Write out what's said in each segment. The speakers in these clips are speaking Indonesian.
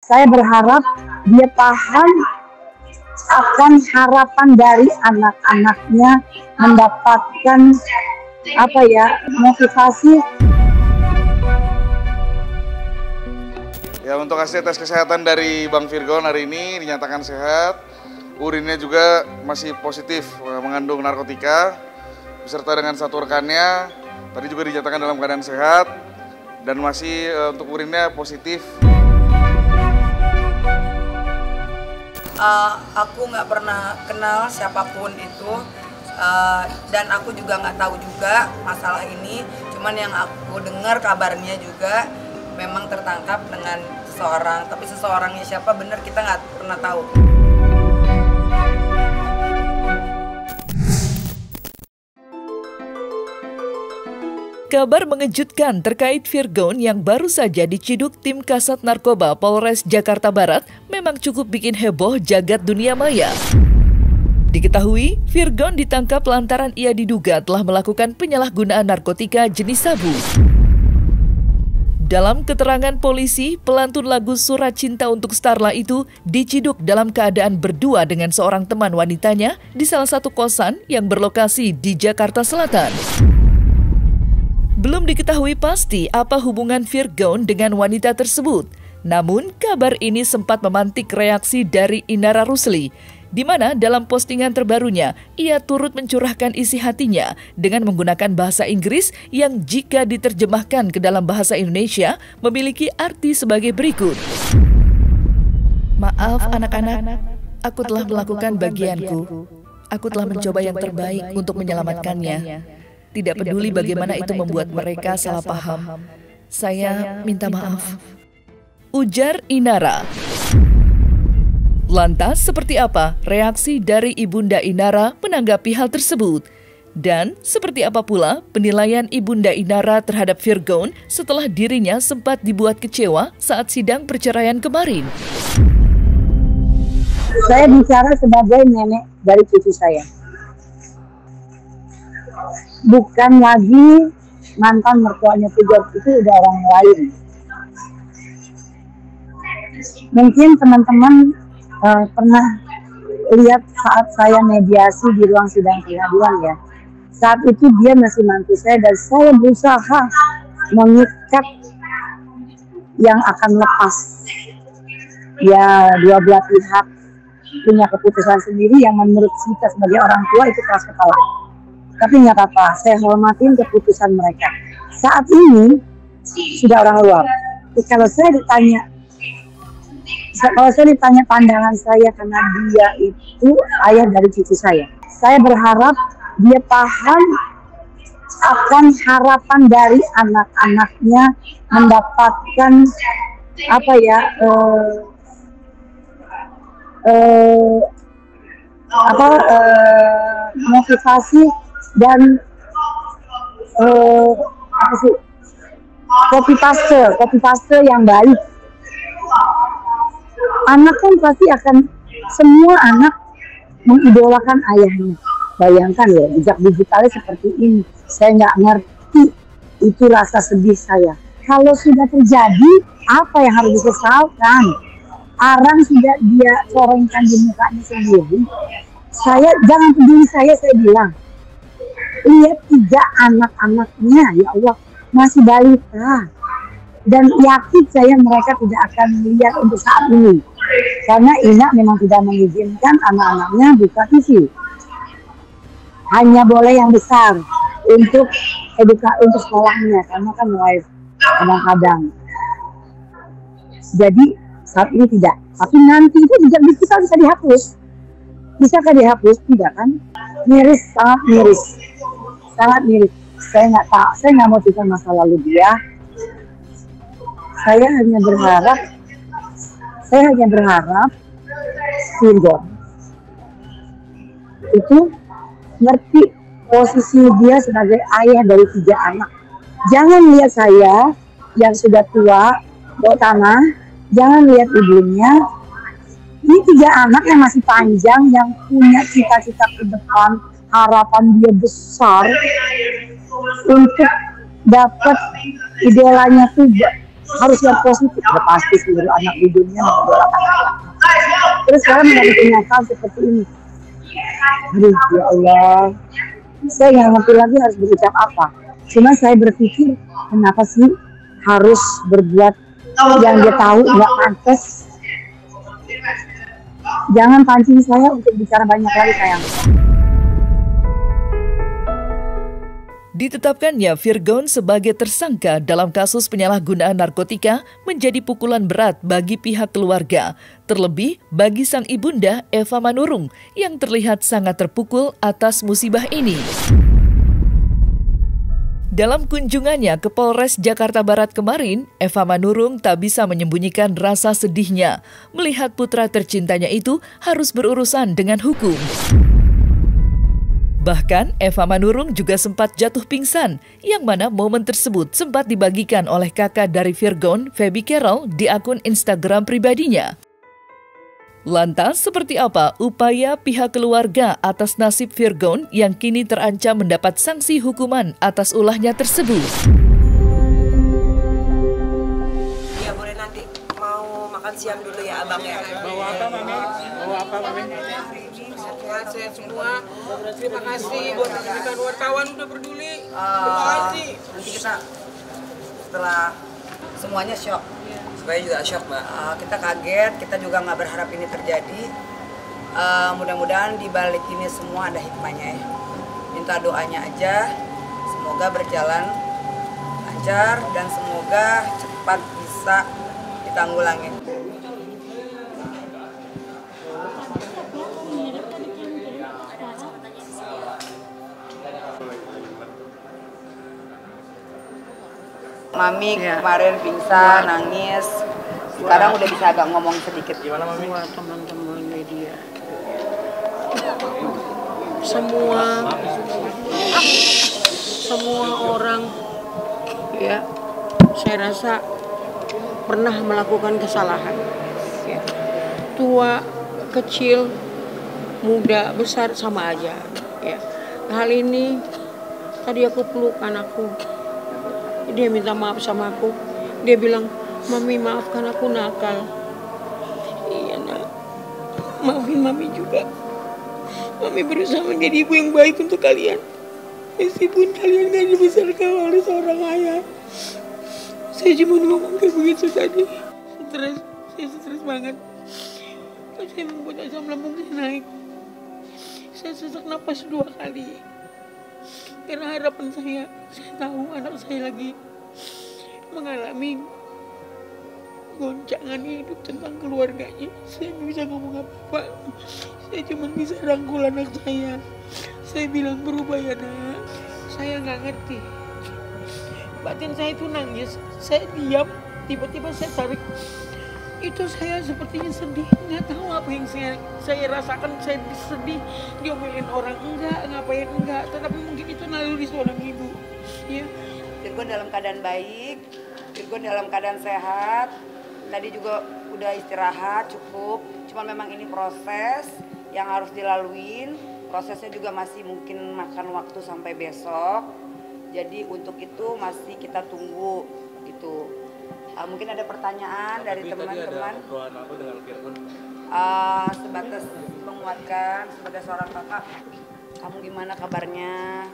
Saya berharap dia paham akan harapan dari anak-anaknya mendapatkan motivasi. Ya, untuk hasil tes kesehatan dari Bang Virgon hari ini dinyatakan sehat. Urinnya juga masih positif mengandung narkotika beserta dengan satu rekannya. Tadi juga dinyatakan dalam keadaan sehat dan masih untuk urinnya positif. Aku nggak pernah kenal siapapun itu dan aku juga nggak tahu juga masalah ini. Cuman yang aku dengar kabarnya juga memang tertangkap dengan seseorang, tapi seseorangnya siapa bener kita nggak pernah tahu. Kabar mengejutkan terkait Virgon yang baru saja diciduk tim Kasat Narkoba Polres Jakarta Barat memang cukup bikin heboh jagat dunia maya. Diketahui, Virgon ditangkap lantaran ia diduga telah melakukan penyalahgunaan narkotika jenis sabu. Dalam keterangan polisi, pelantun lagu Surat Cinta untuk Starla itu diciduk dalam keadaan berdua dengan seorang teman wanitanya di salah satu kosan yang berlokasi di Jakarta Selatan. Belum diketahui pasti apa hubungan Virgon dengan wanita tersebut. Namun, kabar ini sempat memantik reaksi dari Inara Rusli, di mana dalam postingan terbarunya, ia turut mencurahkan isi hatinya dengan menggunakan bahasa Inggris yang jika diterjemahkan ke dalam bahasa Indonesia memiliki arti sebagai berikut. Maaf anak-anak, aku telah melakukan bagianku. Aku telah mencoba yang terbaik untuk menyelamatkannya. Tidak peduli bagaimana itu membuat mereka salah paham. Saya minta maaf. Ujar Inara. Lantas seperti apa reaksi dari Ibunda Inara menanggapi hal tersebut? Dan seperti apa pula penilaian Ibunda Inara terhadap Virgon setelah dirinya sempat dibuat kecewa saat sidang perceraian kemarin? Saya bicara sebagai nenek dari cucu saya. Bukan lagi mantan mertuanya Virgon, itu udah orang lain. Mungkin teman-teman pernah lihat saat saya mediasi di ruang sidang pengadilan ya. Saat itu dia masih mantu saya dan saya berusaha mengikat yang akan lepas. Ya, dua belah pihak punya keputusan sendiri yang menurut kita sebagai orang tua itu keras kepala. Tapi nggak apa-apa, saya hormatin keputusan mereka. Saat ini sudah orang luar. Kalau saya ditanya pandangan saya karena dia itu ayah dari cucu saya. Saya berharap dia paham akan harapan dari anak-anaknya mendapatkan motivasi dan copy paste yang baik. Anak kan pasti akan, semua anak mengidolakan ayahnya. Bayangkan ya, jejak digitalnya seperti ini. Saya nggak ngerti itu rasa sedih saya. Kalau sudah terjadi, apa yang harus disesalkan? Arang sudah dia corengkan di mukanya sendiri. Saya, jangan peduli saya bilang. Lihat 3 anak-anaknya, ya Allah, masih balita. Dan yakin saya mereka tidak akan melihat untuk saat ini. Karena Ina memang tidak mengizinkan anak-anaknya buka TV. Hanya boleh yang besar untuk untuk sekolahnya, karena kan mulai kadang-kadang. Jadi saat ini tidak. Tapi nanti itu jejak digital bisa dihapus. Bisakah dihapus? Tidak kan? Miris, sangat miris. Sangat miris. Saya nggak mau cerita masa lalu dia. Saya hanya berharap Virgon itu ngerti posisi dia sebagai ayah dari 3 anak. Jangan lihat saya yang sudah tua, bawa tanah. Jangan lihat ibunya. Ini 3 anak yang masih panjang, yang punya cita-cita ke depan, harapan dia besar untuk dapat idolanya tuh harus yang positif. Udah pasti seluruh anak di dunia mengidolakan ayahnya. Terus sekarang menjadi kenyataan seperti ini. Aduh, ya Allah, saya nggak ngerti lagi harus berucap apa. Cuma saya berpikir, kenapa sih harus berbuat yang dia tahu nggak pantas. Jangan pancing saya untuk bicara banyak lagi, sayang. Ditetapkannya Virgon sebagai tersangka dalam kasus penyalahgunaan narkotika menjadi pukulan berat bagi pihak keluarga, terlebih bagi sang ibunda Eva Manurung yang terlihat sangat terpukul atas musibah ini. Dalam kunjungannya ke Polres Jakarta Barat kemarin, Eva Manurung tak bisa menyembunyikan rasa sedihnya melihat putra tercintanya itu harus berurusan dengan hukum. Bahkan Eva Manurung juga sempat jatuh pingsan, yang mana momen tersebut sempat dibagikan oleh kakak dari Virgon, Feby Carol, di akun Instagram pribadinya. Lantas, seperti apa upaya pihak keluarga atas nasib Virgon yang kini terancam mendapat sanksi hukuman atas ulahnya tersebut? Ya boleh, nanti mau makan siang dulu ya abang ya. Bawa apa Mami? Bawa apa Mami? Sehat semua. Terima kasih buat rekan wartawan udah peduli. Terima kasih. Nanti kita setelah semuanya shock. Saya juga shock, Mbak. Kita kaget, kita juga nggak berharap ini terjadi. Mudah-mudahan di balik ini semua ada hikmahnya ya. Minta doanya aja, semoga berjalan lancar dan semoga cepat bisa ditanggulangi. Mami kemarin pingsan, nangis. Sekarang udah bisa agak ngomong sedikit. Gimana Mami? Semua teman-teman media, semua orang ya, saya rasa pernah melakukan kesalahan ya. Tua, kecil, muda, besar sama aja ya. Hal ini tadi aku peluk anakku, dia minta maaf sama aku. Dia bilang, "Mami, maafkan aku nakal." Iya nak, maafin Mami juga. Mami berusaha menjadi ibu yang baik untuk kalian, meskipun kalian gak dibesarkan oleh seorang ayah. Saya cuma ngomong kayak begitu tadi. Saya stres banget. Saya membuat asam lambung saya naik. Saya sesak napas 2 kali. Karena harapan saya tahu anak saya lagi mengalami goncangan hidup tentang keluarganya. Saya nggak bisa ngomong apa-apa. Saya cuma bisa rangkul anak saya. Saya bilang, berubah ya nak. Saya nggak ngerti. Batin saya itu nangis. Saya diam. Tiba-tiba saya tarik. Itu saya sepertinya sedih. Nggak tahu apa yang saya rasakan. Saya sedih. Diomelin orang enggak, ngapain enggak. Tetapi mungkin itu naluri seorang ibu. Ya. Virgon dalam keadaan baik, Virgon dalam keadaan sehat. Tadi juga udah istirahat cukup. Cuman memang ini proses yang harus dilaluin. Prosesnya juga masih mungkin makan waktu sampai besok. Jadi untuk itu masih kita tunggu gitu. Mungkin ada pertanyaan dari teman-teman. Sebatas menguatkan sebagai seorang kakak, kamu gimana kabarnya?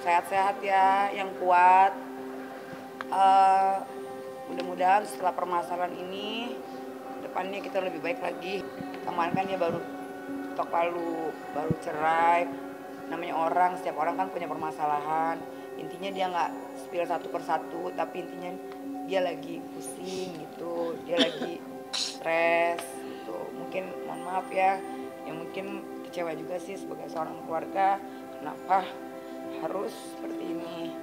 Sehat-sehat ya, yang kuat. Mudah-mudahan setelah permasalahan ini, depannya kita lebih baik lagi. Kemarin kan dia baru ketok palu, baru cerai. Namanya orang, setiap orang kan punya permasalahan. Intinya dia nggak spill satu persatu, tapi intinya dia lagi pusing gitu, dia lagi stres gitu. Mungkin mohon maaf ya, mungkin kecewa juga sih sebagai seorang keluarga, kenapa harus seperti ini.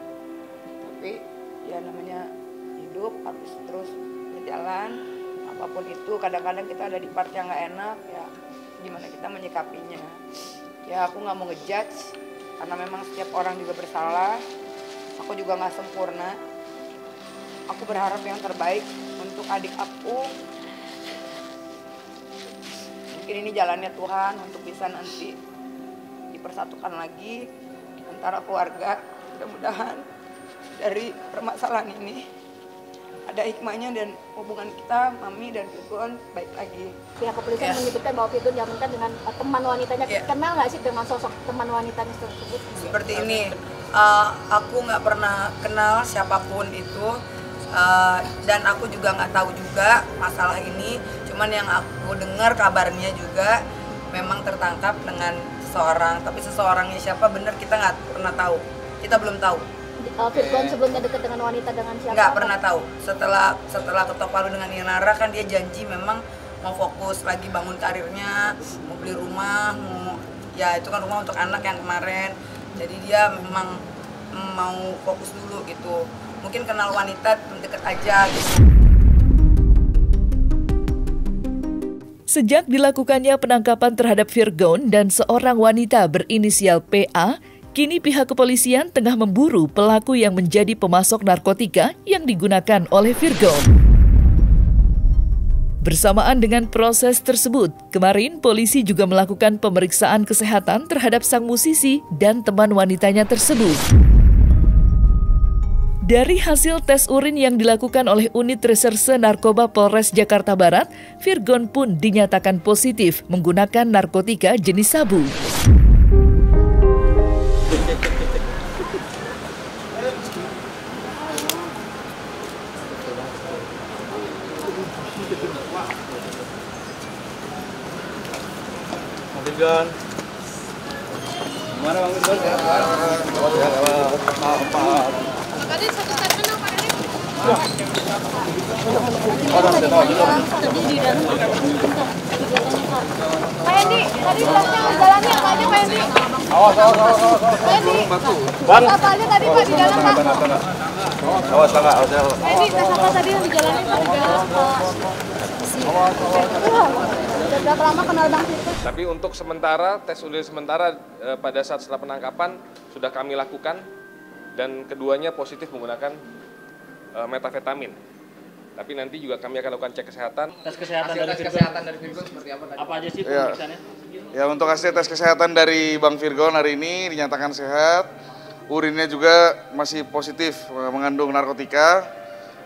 Tapi ya namanya hidup harus terus berjalan. Apapun itu, kadang-kadang kita ada di part yang nggak enak ya, gimana kita menyikapinya. Ya aku nggak mau ngejudge, karena memang setiap orang juga bersalah. Aku juga nggak sempurna. Aku berharap yang terbaik untuk adik aku. Mungkin ini jalannya Tuhan untuk bisa nanti dipersatukan lagi antara keluarga. Mudah-mudahan dari permasalahan ini ada hikmahnya dan hubungan kita, Mami dan Virgon, baik lagi. Pihak kepolisian menyebutkan bahwa Virgon diamankan dengan teman wanitanya. Kenal nggak sih dengan sosok teman wanitanya tersebut? Seperti ini, aku nggak pernah kenal siapapun itu, dan aku juga nggak tahu juga masalah ini. Cuman yang aku dengar kabarnya juga memang tertangkap dengan seseorang, tapi seseorangnya siapa bener kita nggak pernah tahu, kita belum tahu. Virgon sebelumnya dekat dengan wanita dengan siapa? Nggak pernah tahu. Setelah ketok palu dengan Inara kan dia janji memang mau fokus lagi bangun karirnya, mau beli rumah, ya itu kan rumah untuk anak yang kemarin. Jadi dia memang mau fokus dulu gitu. Mungkin kenal wanita deket aja gitu. Sejak dilakukannya penangkapan terhadap Virgon dan seorang wanita berinisial PA, kini pihak kepolisian tengah memburu pelaku yang menjadi pemasok narkotika yang digunakan oleh Virgon. Bersamaan dengan proses tersebut, kemarin polisi juga melakukan pemeriksaan kesehatan terhadap sang musisi dan teman wanitanya tersebut. Dari hasil tes urin yang dilakukan oleh Unit Reserse Narkoba Polres Jakarta Barat, Virgon pun dinyatakan positif menggunakan narkotika jenis sabu. Virgon. Gimana Bang Virgon? Tadi satu statement dong Pak Edi. Pak Edi, tadi tesnya jalannya apa aja Pak Edi? Awas. Pak Edi, Bang. apa aja tadi Pak di dalam Pak? Awas. Pak Edi, tes apa tadi yang dijalanin Pak di dalam Pak? Udah berapa lama kenal Bang Virgon? Tapi untuk sementara, tes urin sementara pada saat setelah penangkapan sudah kami lakukan dan keduanya positif menggunakan metafetamin. Tapi nanti juga kami akan lakukan cek kesehatan. Tes kesehatan dari Virgon seperti apa tadi? Apa aja sih Ya. pemeriksaannya? Ya, untuk hasil tes kesehatan dari Bang Virgon hari ini dinyatakan sehat. Urinnya juga masih positif mengandung narkotika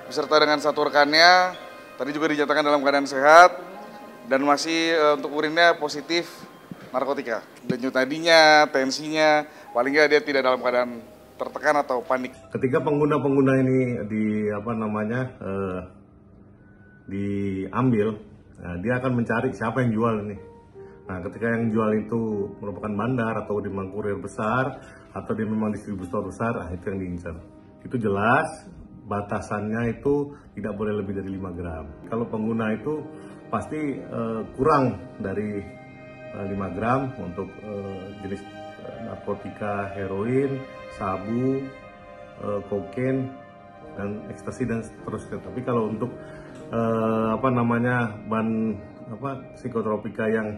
beserta dengan satu rekannya. Tadi juga dinyatakan dalam keadaan sehat dan masih untuk urinnya positif narkotika. Denyut nadinya, tensinya, paling nggak dia tidak dalam keadaan tertekan atau panik. Ketika pengguna-pengguna ini diambil, nah, dia akan mencari siapa yang jual ini. Nah, ketika yang jual itu merupakan bandar atau memang kurir besar atau dia memang distributor besar, itu yang diincar. Itu jelas batasannya itu tidak boleh lebih dari 5 gram. Kalau pengguna itu pasti kurang dari 5 gram untuk jenis narkotika, heroin, sabu, kokain, dan ekstasi dan seterusnya. Tapi kalau untuk psikotropika yang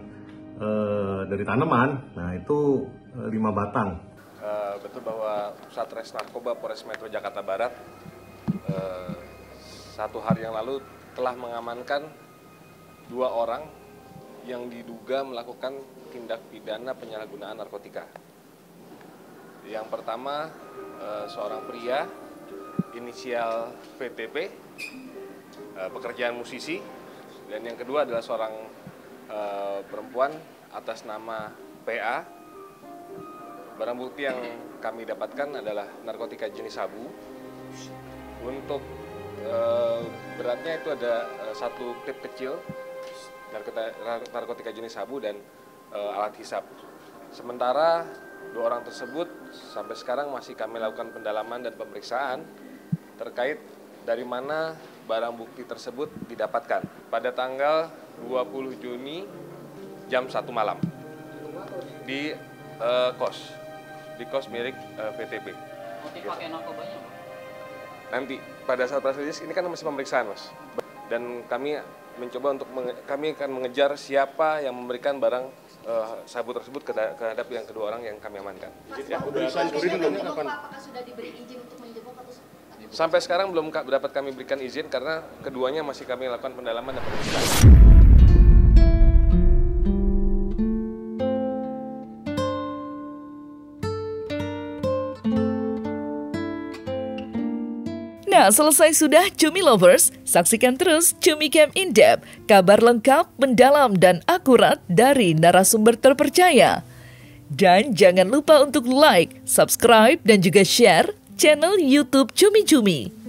dari tanaman, nah itu 5 batang. Betul bahwa Satres Narkoba Polres Metro Jakarta Barat 1 hari yang lalu telah mengamankan 2 orang yang diduga melakukan tindak pidana penyalahgunaan narkotika. Yang pertama seorang pria inisial VTP, pekerjaan musisi, dan yang kedua adalah seorang perempuan atas nama PA. Barang bukti yang kami dapatkan adalah narkotika jenis sabu. Untuk beratnya itu ada 1 klip kecil narkotika jenis sabu dan alat hisap. Sementara 2 orang tersebut sampai sekarang masih kami lakukan pendalaman dan pemeriksaan terkait dari mana barang bukti tersebut didapatkan. Pada tanggal 20 Juni jam 1 malam di kos milik VTP. Motif pakai narkobanya? Nanti pada saat proses rilis ini kan masih pemeriksaan, Mas. Dan kami mencoba kami akan mengejar siapa yang memberikan barang sabu tersebut terhadap yang kedua orang yang kami amankan. Apakah sudah diberi izin untuk menjebak atau Sampai sekarang belum dapat kami berikan izin karena keduanya masih kami lakukan pendalaman dan pemeriksaan. Nah, Nah, selesai sudah Cumi Lovers, saksikan terus Cumi Camp In Depth, kabar lengkap, mendalam, dan akurat dari narasumber terpercaya. Dan jangan lupa untuk like, subscribe, dan juga share channel YouTube Cumi Cumi.